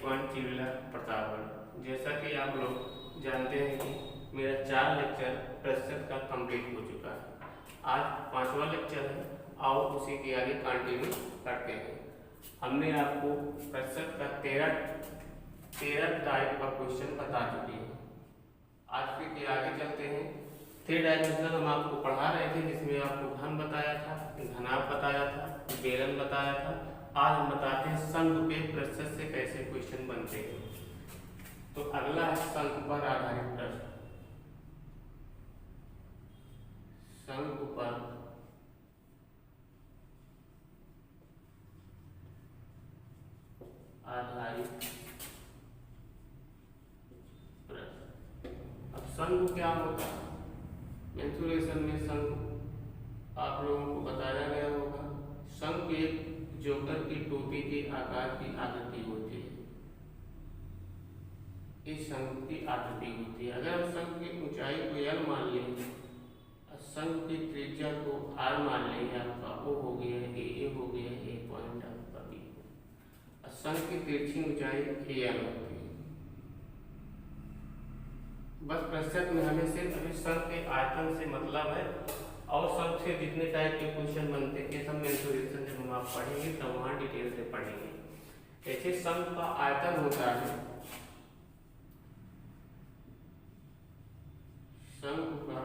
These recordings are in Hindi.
पॉइंट चिरला प्रतापगढ़। जैसा कि आप लोग जानते हैं कि मेरा 4 लेक्चर प्रतिशत का कंप्लीट हो चुका है। आज 5वां लेक्चर है, आओ उसी के आगे कंटिन्यू करते हैं। हमने आपको प्रतिशत का 13 टाइप का क्वेश्चन बता चुके हैं। आज फिर के आगे चलते हैं। 3 डायमेंशनल हम आपको पढ़ा रहे थे, जिसमें आपको घन बताया था, घनाभ बताया था, बेलन बताया था। आज हम बताते हैं शंकु के प्रतिशत से कैसे क्वेश्चन बनते हैं। तो अगला है शंकु पर आधारित प्रश्न। शंकु पर आधारित प्रश्न। अब शंकु क्या होता है? मेंसुरेशन में शंकु आप लोगों को बताया गया होगा। शंकु एक जोकर की टोपी के आकार की आकृति होती है। इस शंकु की आकृति होती है। अगर हम शंकु की ऊंचाई को L मान लें, शंकु की त्रिज्या को R मान लें, आपका O हो गया, A हो गया, A पॉइंट आपका B। शंकु की तिरछी ऊंचाई AL होती है। बस प्रतिशत में हमें सिर्फ अभी शंकु के आयतन से मतलब है, और शंकु से जितने टाइप के क्वेश्चन बनते हैं ये सब मेंसुरेशन जब हम आप पढ़ेंगे तब वहाँ डिटेल से पढ़ेंगे। ऐसे शंकु का आयतन होता है, शंकु का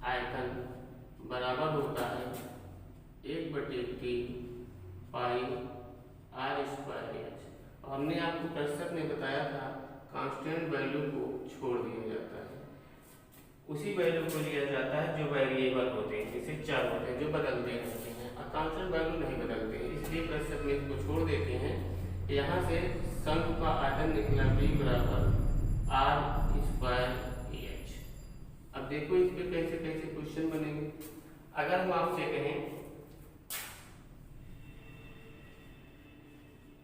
आयतन बराबर होता है 1/3 पाई r²h। हमने आपको प्रतिशत में बताया था कांस्टेंट वैल्यू को छोड़ दिया जाता है, उसी वैल्यू को लिया जाता है जो वेरिएबल होते हैं, जैसे चर होते हैं जो बदलते रहते हैं, और कांस्टेंट वैल्यू नहीं बदलते हैं, इसलिए प्रतिशत में इसको छोड़ देते हैं। यहाँ से शंकु का आयतन निकला B बराबर r²h। अब देखो इस पे कैसे कैसे क्वेश्चन बनेंगे। अगर हम आपसे कहें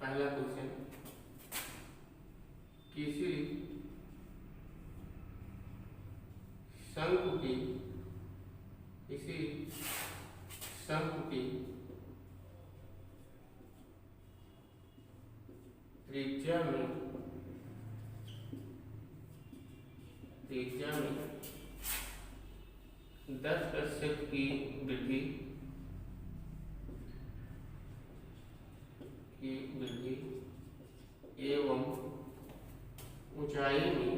पहला क्वेश्चन, किसी शंकु की त्रिज्या में 10% की वृद्धि एवं ऊंचाई में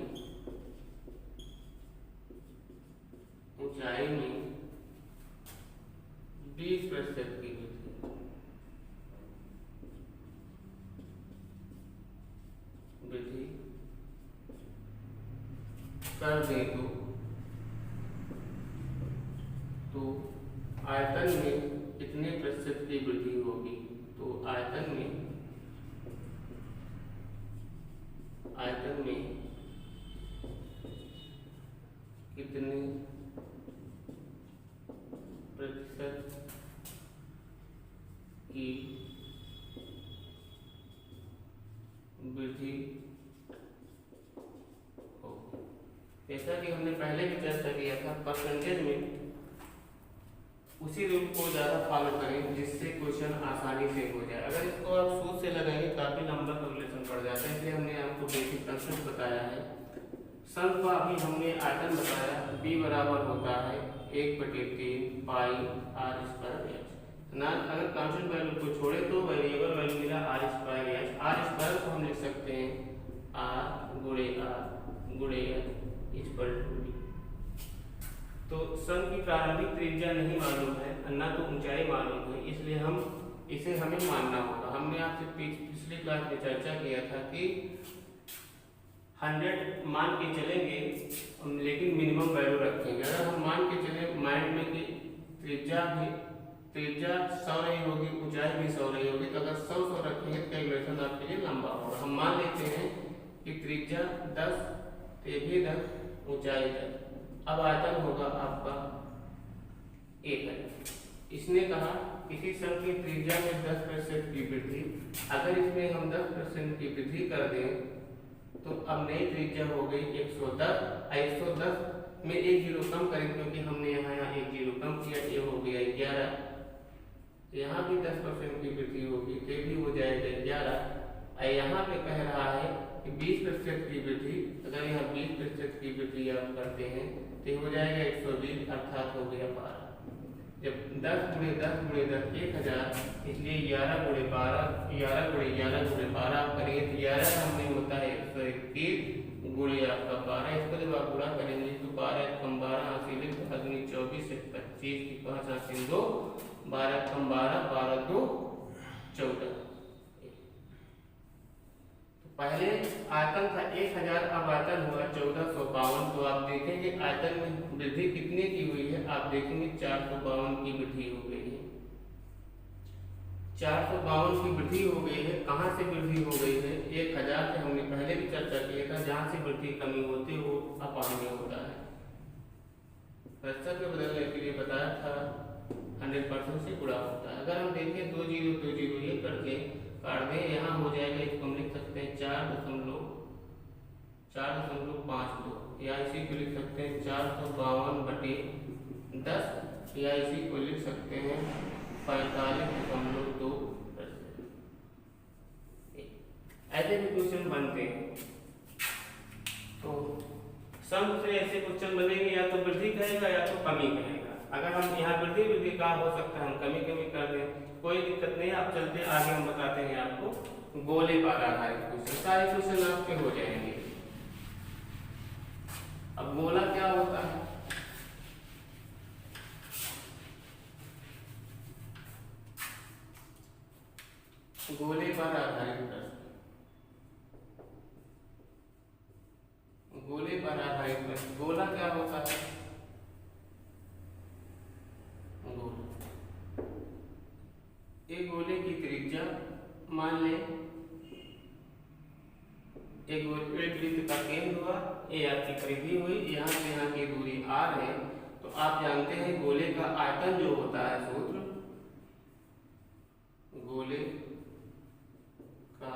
20% की वृद्धि कर दे तो आयतन में कितने प्रतिशत की वृद्धि होगी? तो आयतन में कितने प्रतिशत की वृद्धि होगी? जैसा कि हमने पहले भी चर्चा किया था, परसेंटेज में उसी रूल को ज़्यादा फॉलो करें जिससे क्वेश्चन आसानी से हो जाए। अगर इसको आप सूत्र से लगाएंगे काफ़ी लंबा कैलकुलेशन पड़ जाता है, इसलिए हमने आपको बेसिक कंसेप्ट बताया है। शंकु का अभी हमने आयतन बताया, B बराबर होता है 1/3 पाई r²h। ना अगर कांस्टेंट वैल्यू को छोड़े तो वेरिएबल वैल्यू मिला r²h। r² को हम लिख सकते हैं r गुणे h। तो शंकु की प्रारंभिक त्रिज्या नहीं मालूम है, ना तो ऊंचाई मालूम है, इसलिए हमें मानना होगा। हमने आपसे पिछली क्लास में चर्चा किया था कि 100 मान के चलेंगे, लेकिन मिनिमम वैल्यू रखेंगे। अगर हम मान के चले माइंड में कि त्रिज्या 100 नहीं होगी, ऊंचाई भी 100 नहीं होगी, तो अगर 100 रखेंगे तो कैलकुलेशन आपके लिए लंबा होगा। हम मान लेते हैं कि त्रिज्या 10, ये भी 10, ऊंचाई 10। अब आयतन होगा आपका 1 है। इसने कहा किसी शंकु की त्रिज्या में 10% की वृद्धि, अगर इसमें हम 10% की वृद्धि कर दें तो अब नई त्रिज्या हो गई 110। 110 में 1 जीरो कम करें, क्योंकि हमने यहाँ 1 जीरो कम किया, ये हो गया 11। यहाँ भी 10% की वृद्धि होगी तो भी हो जाएगा 11। यहाँ पे कह रहा है कि 20% की वृद्धि, अगर यहाँ 20% की वृद्धि आप करते हैं तो हो जाएगा 120, अर्थात हो गया 12। जब 10 गुणे 10 गुणे 10 1000, इसलिए 11 गुणे 12, 11 गुणे 11 गुणे 12 आप करेंगे तो 11 का हमने होता है 121 गुणे आपका 12। इसको जब आप गुणा करेंगे तो 12 कम 12 हासिल 24 से 25 की 5 हासिल 2, 12 कम 12, 12 2 14। पहले आयतन था 1000, अब आयतन हुआ 1452। तो आप देखेंगे आयतन में वृद्धि कितने की हुई है, आप देखेंगे 452 की वृद्धि हो गई है। 452 की वृद्धि हो गई है। कहाँ से वृद्धि हो गई है? 1000 से हमने पहले भी चर्चा किया था, जहाँ से वृद्धि कमी होती है वो अपांग होता है। प्रतिशत में बदलने के लिए बताया था 100% से गुणा होता है। अगर हम देखें 2 0 2 0 ये करके काट दें, यहाँ हो जाएगा, इसको हम लिख सकते हैं 4.52 या इसी को लिख सकते हैं 452/10 या इसी को लिख सकते हैं 45.2। ऐसे भी क्वेश्चन बनते हैं। तो सम से ऐसे क्वेश्चन बनेंगे, या तो वृद्धि कहेगा या तो कमी कहेगा। अगर हम यहाँ वृद्धि का हो सकता है हम कमी कर दें, कोई दिक्कत नहीं। आप चलते आगे, हम बताते हैं आपको गोले पर आधारित क्वेश्चन। सारे क्वेश्चन आपके हो जाएंगे। अब गोला क्या होता है? गोले पर आधारित प्रश्न, गोले पर आधारित प्रश्न। गोला क्या होता है? एक गोले की त्रिज्या, मान लें एक वृत्त का केंद्र हुआ, ये आपकी परिधि हुई, यहाँ से यहाँ की दूरी r है। तो आप जानते हैं गोले का आयतन जो होता है, सूत्र गोले का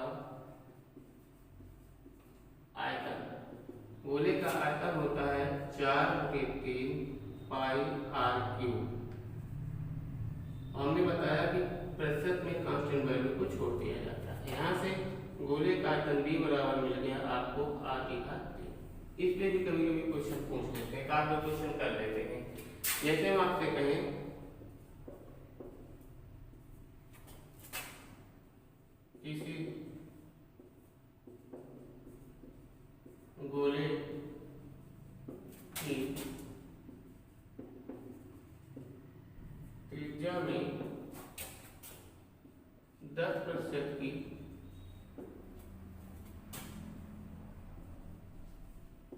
आयतन, गोले का आयतन होता है 4/3 πr3। हमने बताया कि प्रतिशत में कांस्टेंट वैल्यू को छोड़ दिया जाता है। यहाँ से गोले का आयतन b बराबर मिल गया आपको r/3। इस पे भी कभी कभी क्वेश्चन पूछ लेते हैं, काफी क्वेश्चन कर लेते हैं। जैसे हम आपसे कहें किसी गोले की त्रिज्या में 10% की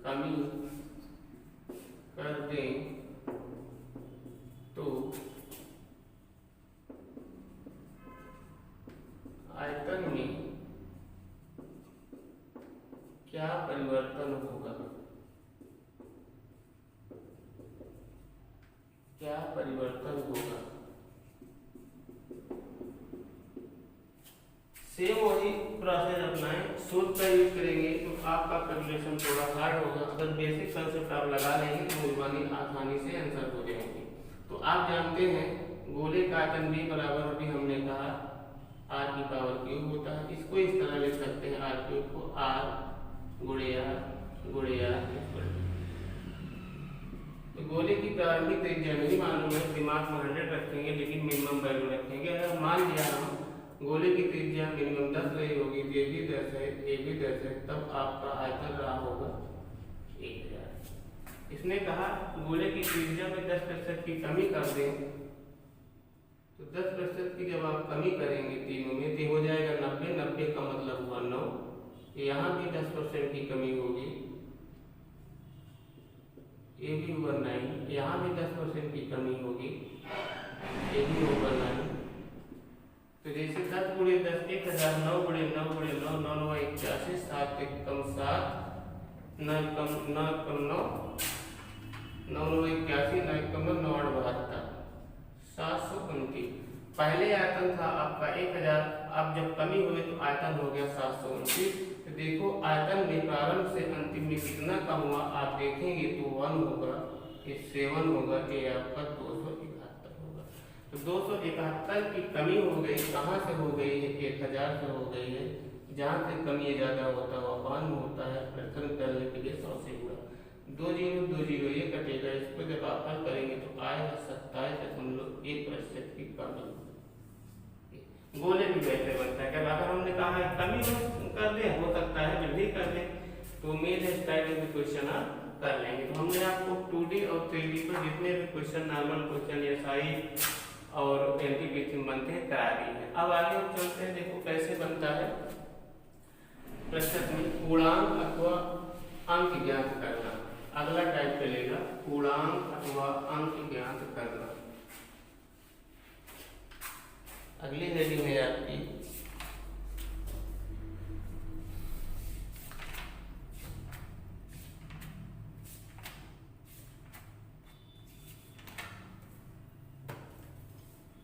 कमी कर दें तो आयतन में क्या परिवर्तन होगा? क्या परिवर्तन होगा? सेम वही प्रोसेस अपनाएं, सूत्र का यूज करेंगे तो आपका कैलकुलेशन थोड़ा हार्ड होगा। अगर बेसिक कंसेप्ट आप लगा लेंगे तो मुझे आसानी से आंसर हो जाएंगे। तो आप जानते हैं गोले का आयतन b बराबर, अभी हमने कहा r³ होता है। इसको इस तरह लिख सकते हैं, r³ को r गुणे r गुणे r। तो गोले की प्रारंभिक त्रिज्या नहीं मालूम है, दिमाग में 100 रखेंगे, लेकिन मिनिमम वैल्यू रखेंगे। अगर मान लिया हम गोले की त्रिज्या मिनिमम 10 रही होगी, ये भी 10 है, ये भी 10 है, तब आपका आयतन रहा होगा 1000। इसने कहा गोले की त्रिज्या में 10% की कमी कर दें, तो 10% की जब आप कमी करेंगे तीनों में तो हो जाएगा 90। 90 का मतलब हुआ 9। यहाँ भी 10% की कमी होगी, ये भी हुआ 9। यहाँ भी 10% की कमी होगी, ये भी होगा 9। तो जैसे 10 गुणे 10 1000, 9 गुणे 9 गुणे 9 9 9 81, 7 कम 7, 9 कम 9 कम 9 9 9 81, 9 कम 9 8 72, 729। पहले आयतन था आपका 1000, अब जब कमी हुई तो आयतन हो गया 729। तो देखो आयतन में प्रारंभ से अंतिम में कितना कम हुआ आप देखेंगे तो 1 होगा, ये 7 होगा, ये आपका 271 होगा। तो 271 की कमी हो गई, कहाँ से हो गई है? 1000 से हो गई है। जहाँ से कमी ज़्यादा होता है वह अपान में होता है, प्रश्न करने के लिए 100 से गुणा। 2 जीरो 2 जीरो ये कटेगा, इसको जब आप हल करेंगे तो आएगा 27.1% की कमी। गोले भी वैसे बनता है, क्या अगर हमने कहा है कमी कर दे, हो सकता है वृद्धि कर दे, तो उम्मीद है इस टाइप के क्वेश्चन आप कर लेंगे। तो हमने आपको 2D और 3D पर जितने भी क्वेश्चन, नॉर्मल क्वेश्चन या साई और एनटीपीसी बनते हैं करा दी है। अब आगे हम चलते हैं, देखो कैसे बनता है प्रश्न में पूर्णांक अथवा अंक ज्ञात करना। अगला टाइप चलेगा पूर्णांक अथवा अंक ज्ञात करना। अगली हेडिंग है आपकी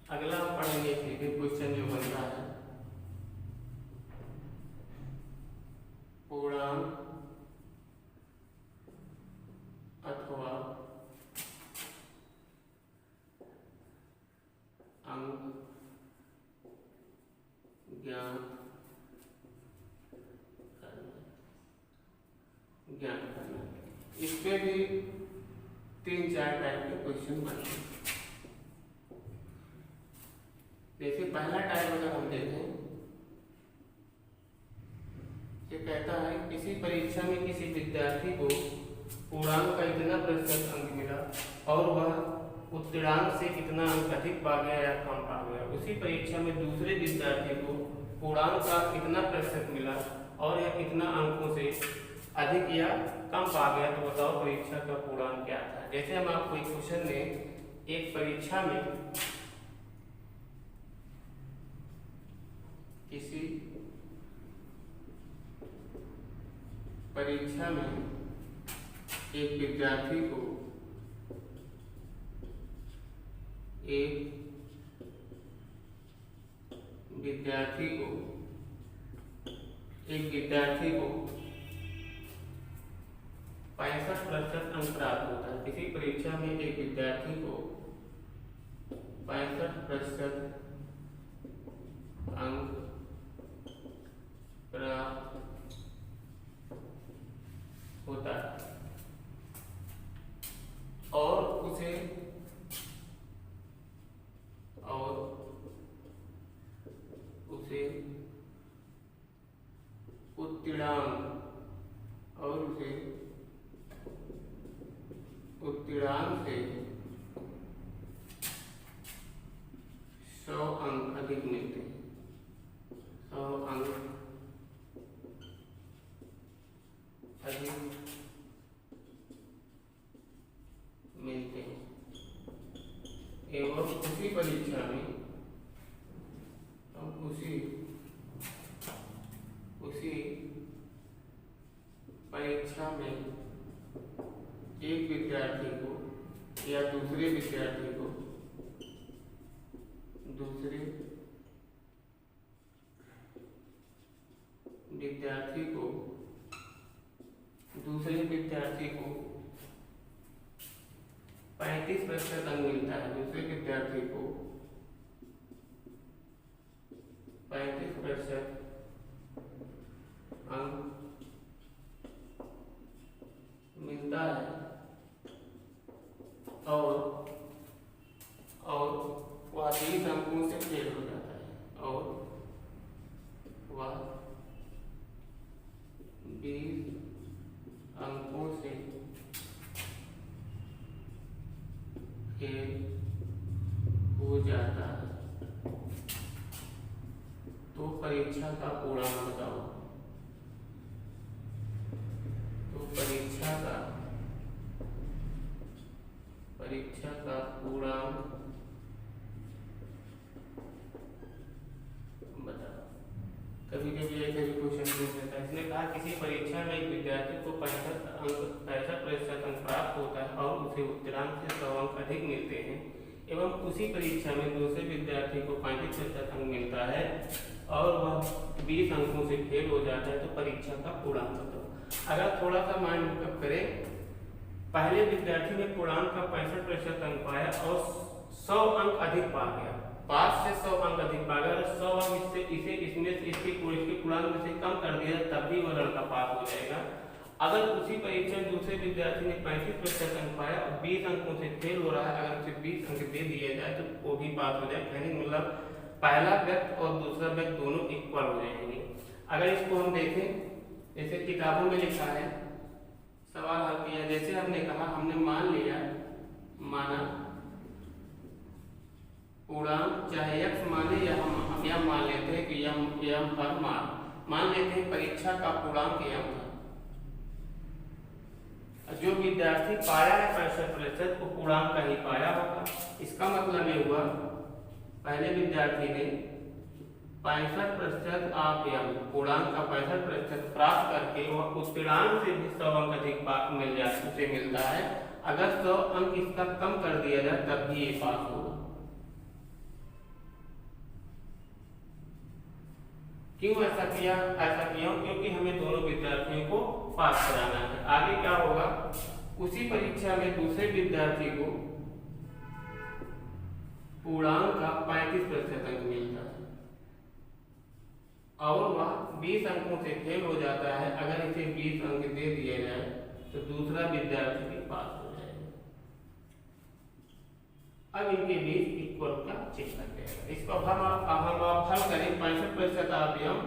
अगला हम पढ़ेंगे क्वेश्चन जो बन रहा है पूर्णांक अथवा अंक ज्ञात करना। इस पे भी 3-4 टाइप के क्वेश्चन बनते हैं। जैसे पहला टाइप अगर हम देखें, ये कहता है किसी परीक्षा में किसी विद्यार्थी को पूर्णांक का इतना प्रतिशत अंक मिला और वह उत्तीर्णांक से कितना अंक अधिक पा गया या कम पा गया। उसी परीक्षा में दूसरे विद्यार्थी को पूर्णांक का कितना प्रतिशत मिला और यह कितना अंकों से अधिक या कम पा गया, तो बताओ परीक्षा का पूर्णांक क्या था। जैसे हम आपको एक क्वेश्चन ने एक परीक्षा में किसी परीक्षा में एक विद्यार्थी को एक विद्यार्थी को 65% अंक प्राप्त होता है। किसी परीक्षा में एक विद्यार्थी को 65% अंक प्राप्त होता है और उसे उत्तीर्णांक से 100 अंक अधिक मिलते हैं। 100 अंक अधिक मिलते हैं एवं उसी परीक्षा में उसी परीक्षा में एक विद्यार्थी को या दूसरे विद्यार्थी को दूसरे विद्यार्थी को 35% अंक मिलता है। दूसरे विद्यार्थी को 35% अंक मिलता है और वह 20 अंकों से फेल हो जाता है और वह 20 अंकों से फेल हो जाता है। तो परीक्षा का पूर्णांक बताओ। तो परीक्षा का पूर्णांक बताओ। कभी कभी ऐसे भी क्वेश्चन पूछ लेता है। इसने कहा किसी परीक्षा में एक विद्यार्थी को 65% अंक प्राप्त होता है और उसे उत्तीर्णांक से 100 अंक अधिक मिलते हैं एवं उसी परीक्षा में दूसरे विद्यार्थी को 35% अंक मिलता है और वह 20 अंकों से फेल हो जाता है। तो परीक्षा का पूर्णांक बताओ। अगर थोड़ा सा माइंड मेकअप करें, पहले विद्यार्थी ने पूर्णांक का 65% अंक पाया और 100 अंक अधिक पा गया, 5 से 100 अंक अधिक पा गया, 100 अंक इससे इसे इसमें इसके पूर्णांक में से कम कर दिया तब भी वो लड़का पास हो जाएगा। अगर उसी परीक्षा में दूसरे विद्यार्थी ने 35% अंक पाया और 20 अंकों से फेल हो रहा है, अगर उसे 20 अंक दे दिए जाए तो वो भी पास हो जाए। कहने का मतलब पहला व्यक्ति और दूसरा व्यक्ति दोनों इक्वल हो जाएंगे। अगर इसको हम देखें, जैसे किताबों में लिखा है, सवाल हल किया, जैसे हमने कहा, हमने माना पूर्णांक चाहे x माने या हम यह मान लेते हैं कि यम पर मान लेते हैं परीक्षा का पूर्णांक यम था। जो विद्यार्थी पाया है 65% वो पूर्णांक का ही पाया होगा। इसका मतलब ये हुआ पहले विद्यार्थी ने 65% ऑफ यम पूर्णांक का 65% प्राप्त करके वह उत्तीर्णांक से भी 100 अंक अधिक मिल जाता उसे मिलता है। अगर 100 अंक इसका कम कर दिया जाए तब भी ये पास होगा। क्यों ऐसा किया? क्योंकि हमें दोनों विद्यार्थियों को पास कराना है। आगे क्या होगा, उसी परीक्षा में दूसरे विद्यार्थी को पूर्णांक का 35% अंक मिलता है और वह 20 अंकों से फेल हो जाता है। अगर इसे 20 अंक दे दिए जाए तो दूसरा विद्यार्थी भी पास हो जाएगा। अब इनके बीच इक्वल का चेक करते हैं। इसको हम हल करें, 65% ऑफ यम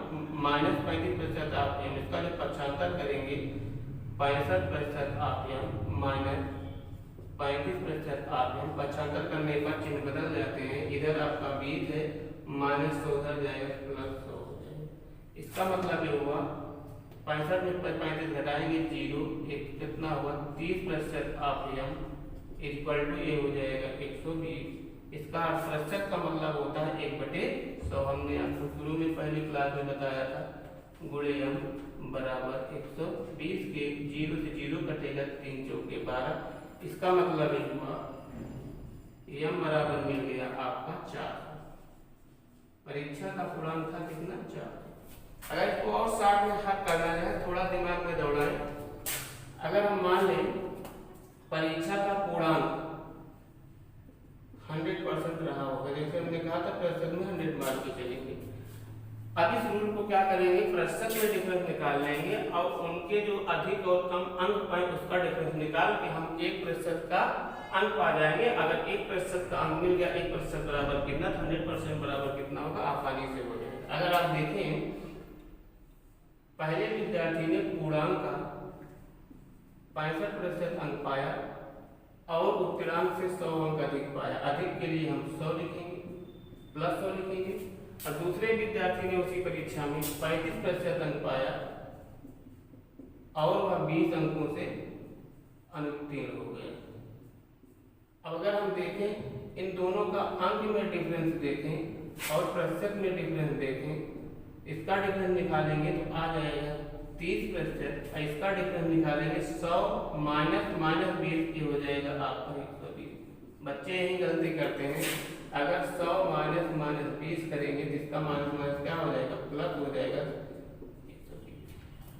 माइनस 35% ऑफ यम, इसका जो पक्षांतर करेंगे 65% ऑफ यम माइनस 35% ऑफ यम। पक्षांतर करने पर चिन्ह बदल जाते हैं, इधर आपका 20 है, माइनस 100 उधर जाएगा, प्लस 100 हो जाएगा। इसका मतलब ये हुआ 65 में 35 घटाएंगे 0, एक कितना हुआ 30% ऑफ यम इक्वल टू ये हो जाएगा 120। इसका प्रतिशत का मतलब होता है 1/100। हमने आपको शुरू में पहली क्लास में बताया था, गुणे यम बराबर 120 के 0 से 0 कटेगा, 3 चौके 12। इसका मतलब ये हुआ यम बराबर मिल गया आपका 4। परीक्षा का पूर्णांक था कितना? 4। अगर इसको और साथ में हल करना है, थोड़ा दिमाग में दौड़ाएं। अगर हम मान लें परीक्षा का पूर्णांक 100% रहा होगा, जैसे हमने कहा था प्रतिशत में 100 मार्क की चलेंगे। अब इस रूल को क्या करेंगे, प्रतिशत में डिफरेंस निकाल लेंगे और उनके जो अधिक और कम अंक पाए उसका डिफरेंस निकाल के हम 1% का अंक पा जाएंगे। अगर 1% का अंक मिल गया, 1% बराबर कितना, 100% बराबर कितना होगा, आसानी से हो जाएगा। अगर आप देखें, पहले विद्यार्थी ने पूर्णांक का 65% अंक पाया और उत्तीर्णांक से 100 अंक अधिक पाया। अधिक के लिए हम 100 लिखेंगे, प्लस 100 लिखेंगे। और दूसरे विद्यार्थी ने उसी परीक्षा में 35% अंक पाया और वह 20 अंकों से अनुत्तीर्ण हो गया। अब अगर हम देखें, इन दोनों का अंक में डिफरेंस देखें और प्रतिशत में डिफरेंस देखें, इसका डिफरेंस निकालेंगे तो आ जाएगा 30%, इसका डिफरेंस निकालेंगे 100 माइनस 20 की हो जाएगा आपका 120। बच्चे यही गलती करते हैं, अगर 100 माइनस 20 करेंगे तो इसका माइनस क्या हो जाएगा, प्लस हो जाएगा 120।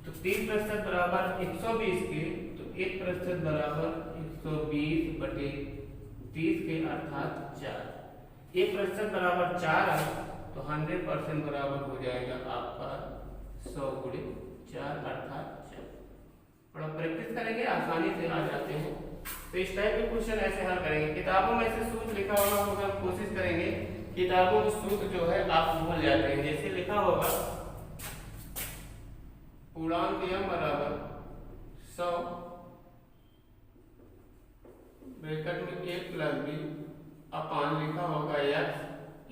तो 30% बराबर 120 के, तो 1% बराबर 120/30 के अर्थात 4। 1% बराबर 4 है तो 100% बराबर हो जाएगा आपका 100 गुणे 4 अर्थात 4। थोड़ा प्रैक्टिस करेंगे आसानी से आ जाते हैं। तो इस टाइप के क्वेश्चन ऐसे हल करेंगे। किताबों में ऐसे सूत्र लिखा होगा तो हम कोशिश करेंगे किताबों में सूत्र जो है आप भूल जाते हैं। जैसे लिखा होगा पूर्णांक यम बराबर 100 ब्रैकेट में 1 + b अपान लिखा होगा x,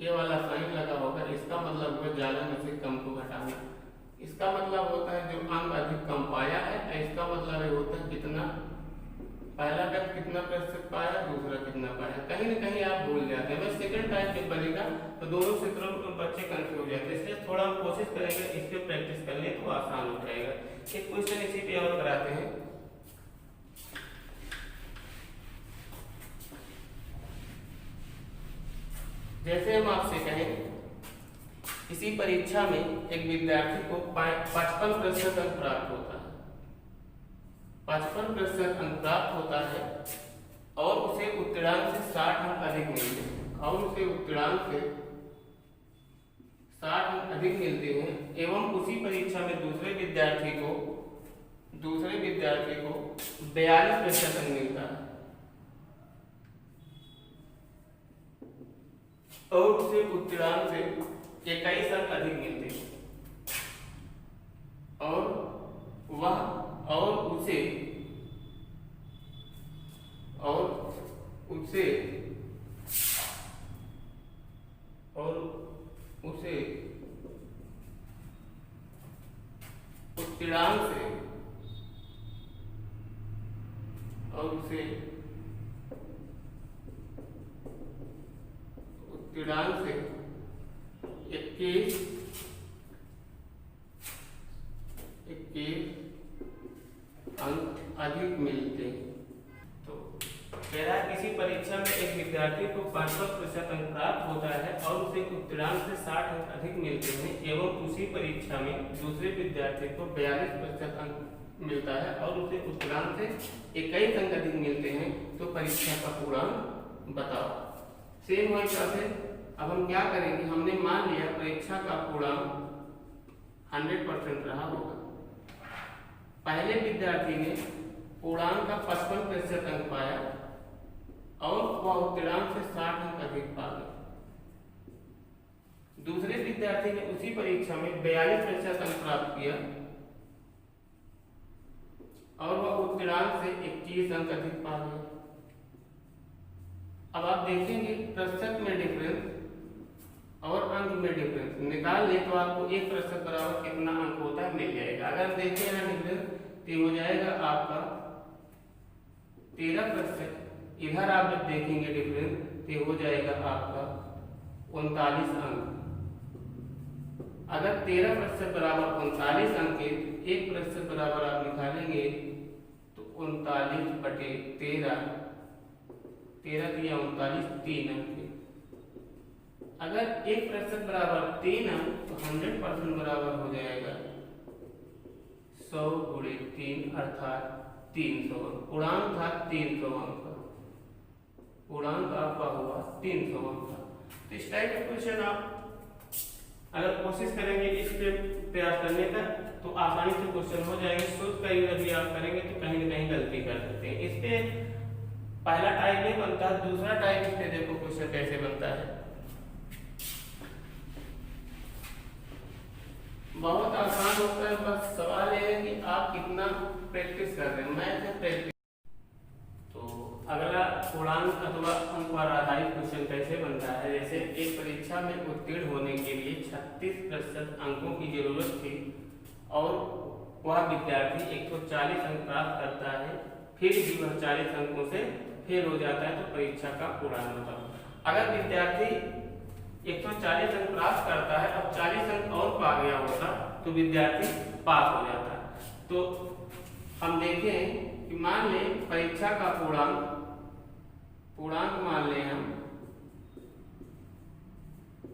ये वाला साइन लगा होगा, इसका मतलब हुआ ज्यादा में से कम को घटाना। इसका मतलब होता है जो अंक अधिक कम पाया है, इसका मतलब ये होता है कितना पहला व्यक्ति कितना प्रतिशत पाया, दूसरा कितना पाया। कहीं ना कहीं आप भूल जाते हैं। बस सेकंड टाइम जब बनेगा तो दोनों क्षेत्रों में बच्चे कंफ्यूज हो जाते हैं, इसलिए थोड़ा हम कोशिश करेंगे इस पे प्रैक्टिस करने तो आसान हो जाएगा। एक क्वेश्चन इसी पे और कराते हैं। जैसे हम आपसे कहें किसी परीक्षा में एक विद्यार्थी को 55% अंक प्राप्त होता है, 55% अंक प्राप्त होता है और उसे उत्तीर्णांक से 60 अंक अधिक मिलते हैं। और उसे उत्तीर्णांक से 60 अंक अधिक मिलते हैं एवं उसी परीक्षा में दूसरे विद्यार्थी को 42% अंक मिलता है और उसे उत्तीर्णांक से 21 अंक अधिक मिलते हैं और उसे उत्तीर्णांक से 21 अंक अधिक मिलते हैं। तो कह रहा है किसी परीक्षा में एक विद्यार्थी को 55% अंक प्राप्त होता है और उसे उत्तीर्णांक से 60 अंक अधिक मिलते हैं एवं उसी परीक्षा में दूसरे विद्यार्थी को 42% अंक मिलता है और उसे उत्तीर्णांक से 21 अंक अधिक मिलते हैं, तो परीक्षा का पूर्णांक बताओ। सेम वही प्रोसेस अब हम क्या करेंगे, हमने मान लिया परीक्षा का पूर्णांक 100% रहा होगा। पहले विद्यार्थी ने पूर्णांक का 55% अंक पाया और वह उत्तीर्णांक से 60 अंक अधिक पा गया। दूसरे विद्यार्थी ने उसी परीक्षा में 42% अंक प्राप्त किया और वह उत्तीर्णांक से 21 अंक अधिक पा गया। अब आप देखेंगे प्रतिशत में डिफरेंस और अंक में डिफरेंस निकाल ले तो आपको 1% बराबर कितना अंक होता है मिल जाएगा। अगर हम देखें ना डिफरेंस तो हो जाएगा आपका 13%, इधर आप जब देखेंगे डिफरेंस तो हो जाएगा आपका 39 अंक। अगर 13% बराबर 39 अंक है, 1% बराबर आप निकालेंगे तो 39/13, 13 दिया 39, 3 अंक। अगर 1% बराबर 3 अंक तो 100% बराबर हो जाएगा 100 × 3 अर्थात 300 अंक। पूर्णांक था 300 अंक का, पूर्णांक आपका हुआ 300 अंक का। तो इस टाइप का क्वेश्चन आप अगर कोशिश करेंगे इस पे प्रयास करने का तो आसानी से क्वेश्चन हो जाएंगे। सोच कर यदि आप करेंगे तो कहीं ना कहीं गलती कर सकते हैं। इस पे पहला टाइप नहीं बनता, दूसरा टाइप इस पे देखो क्वेश्चन कैसे बनता है। बहुत आसान होता है, बस सवाल ये है कि आप कितना प्रैक्टिस कर रहे हैं। मैं प्रैक्टिस तो अगला पूर्णांक अथवा अंक पर आधारित क्वेश्चन कैसे बनता है। जैसे एक परीक्षा में उत्तीर्ण होने के लिए 36% अंकों की जरूरत थी और वह विद्यार्थी 140 अंक प्राप्त करता है, फिर भी वह 40 अंकों से फेल हो जाता है, तो परीक्षा का पूर्णांक बताओ। अगर विद्यार्थी 140 अंक प्राप्त करता है, अब 40 अंक और पा गया होता तो विद्यार्थी पास हो जाता। तो हम देखें कि मान लें परीक्षा का पूर्णांक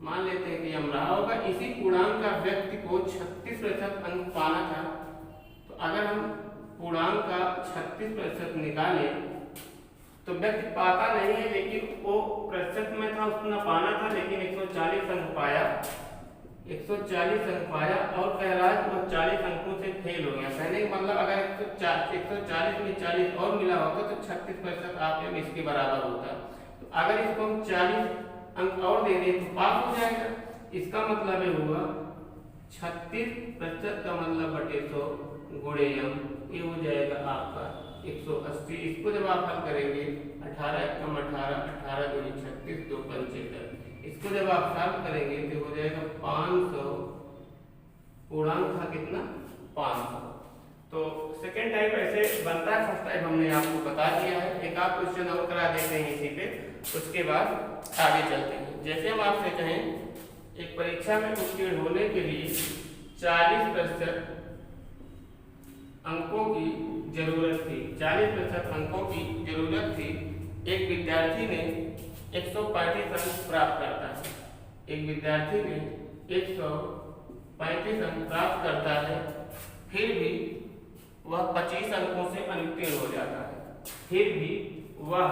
मान लेते हैं कि हम रहा होगा। इसी पूर्णांक का व्यक्ति को 36% अंक पाना था, तो अगर हम पूर्णांक का 36% निकालें तो व्यक्ति पाता नहीं है, लेकिन वो प्रतिशत में था उतना पाना था, लेकिन 140 अंक पाया, 140 अंक पाया और कह रहा है कि वह 40 अंकों से फेल हो गया। कहने का मतलब अगर 140 में 40 और मिला होता तो 36% आप इसके बराबर होता। तो अगर इसको हम 40 अंक और दे दें तो पास हो जाएगा। इसका मतलब ये हुआ 36% का मतलब बटे 100 गुणे m, ये हो जाएगा आपका 180। इसको जब आप हल करेंगे 18 × 18, 18 × 36, 2 75। इसको जब आप सॉल्व करेंगे तो हो जाएगा 500। पूर्णांक था कितना 500। तो सेकेंड टाइप ऐसे बनता है। फर्स्ट टाइप हमने आपको बता दिया है। एक आप क्वेश्चन और करा देते हैं इसी पे, उसके बाद आगे चलते हैं। जैसे हम आपसे कहें एक परीक्षा में उत्तीर्ण होने के लिए 40% अंकों की जरूरत थी, 40% अंकों की जरूरत थी। एक विद्यार्थी ने 135 अंक प्राप्त करता है, एक विद्यार्थी ने 135 अंक प्राप्त करता है, फिर भी वह 25 अंकों से अनुत्तीर्ण हो जाता है, फिर भी वह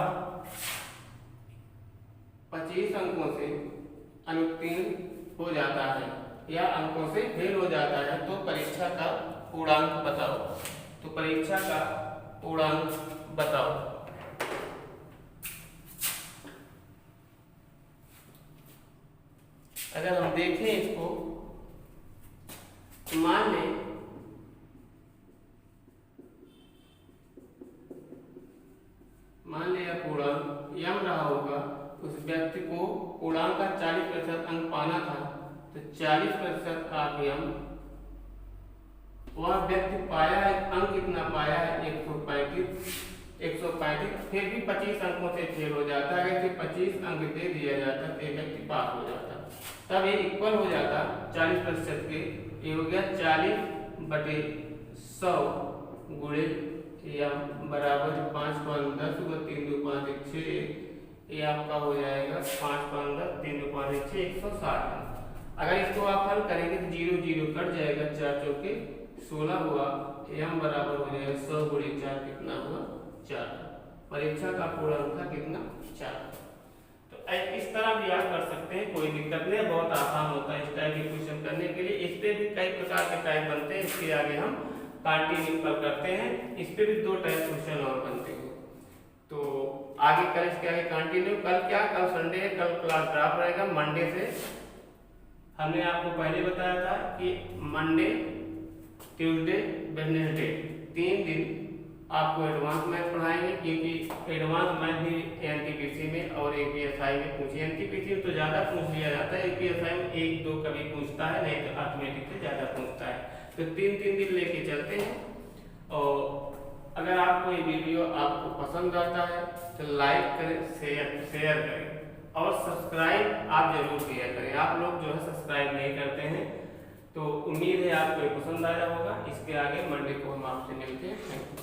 25 अंकों से अनुत्तीर्ण हो जाता है या अंकों से फेल हो जाता है तो परीक्षा का पूर्णांक बताओ। तो परीक्षा का पूर्णांक बताओ। अगर हम देखें इसको, मान लें पूर्णांक यम रहा होगा, उस व्यक्ति को पूर्णांक का 40% अंक पाना था, तो 40% आप यम, वह व्यक्ति पाया है, अंक कितना पाया है 135, फिर भी 25 अंकों से फेल हो जाता है। अगर 25 अंक दे दिया जाता तो व्यक्ति पास हो जाता, तब ये इक्वल हो जाता 40% के। ये हो गया 40/100 गुणे यम बराबर 5 5 10 3 2 5 1 6। ये आपका हो जाएगा 5 5 10 3 2 5 1 6 160। अगर इसको आप हल करेंगे तो 0 0 कट जाएगा, 4 चौके 16 हुआ, एम बराबर हो जाएगा 100 गुणे 4 कितना हुआ 4। परीक्षा का पूर्णांक था कितना 4। तो इस तरह भी आप कर सकते हैं, कोई दिक्कत नहीं, बहुत आसान होता है इस टाइप के क्वेश्चन करने के लिए। इस पे भी कई प्रकार के टाइप बनते हैं, इसके आगे हम कंटिन्यू करते हैं। इस पे भी 2 टाइप क्वेश्चन और बनते हैं। तो आगे कल इसके आगे कंटिन्यू। कल क्या, कल संडे है, कल क्लास ड्रॉप रहेगा। मंडे से हमने आपको पहले बताया था कि मंडे ट्यूसडे वेडनेसडे 3 दिन आपको एडवांस मैथ पढ़ाएंगे, क्योंकि एडवांस मैथ भी एनटीपीसी में और एपीएसआई में पूछे। एनटीपीसी में तो ज़्यादा पूछ लिया जाता है, एपीएसआई में 1 2 कभी पूछता है, नहीं तो अर्थमेटिक से ज़्यादा पूछता है। तो 3 दिन लेके चलते हैं। और अगर आपको ये वीडियो आपको पसंद आता है तो लाइक करें, शेयर करें और सब्सक्राइब आप जरूर किया करें। आप लोग जो है सब्सक्राइब नहीं करते हैं, तो उम्मीद है आपको ये पसंद आया होगा। इसके आगे मंडे को हम आपसे मिलते हैं। Thank you.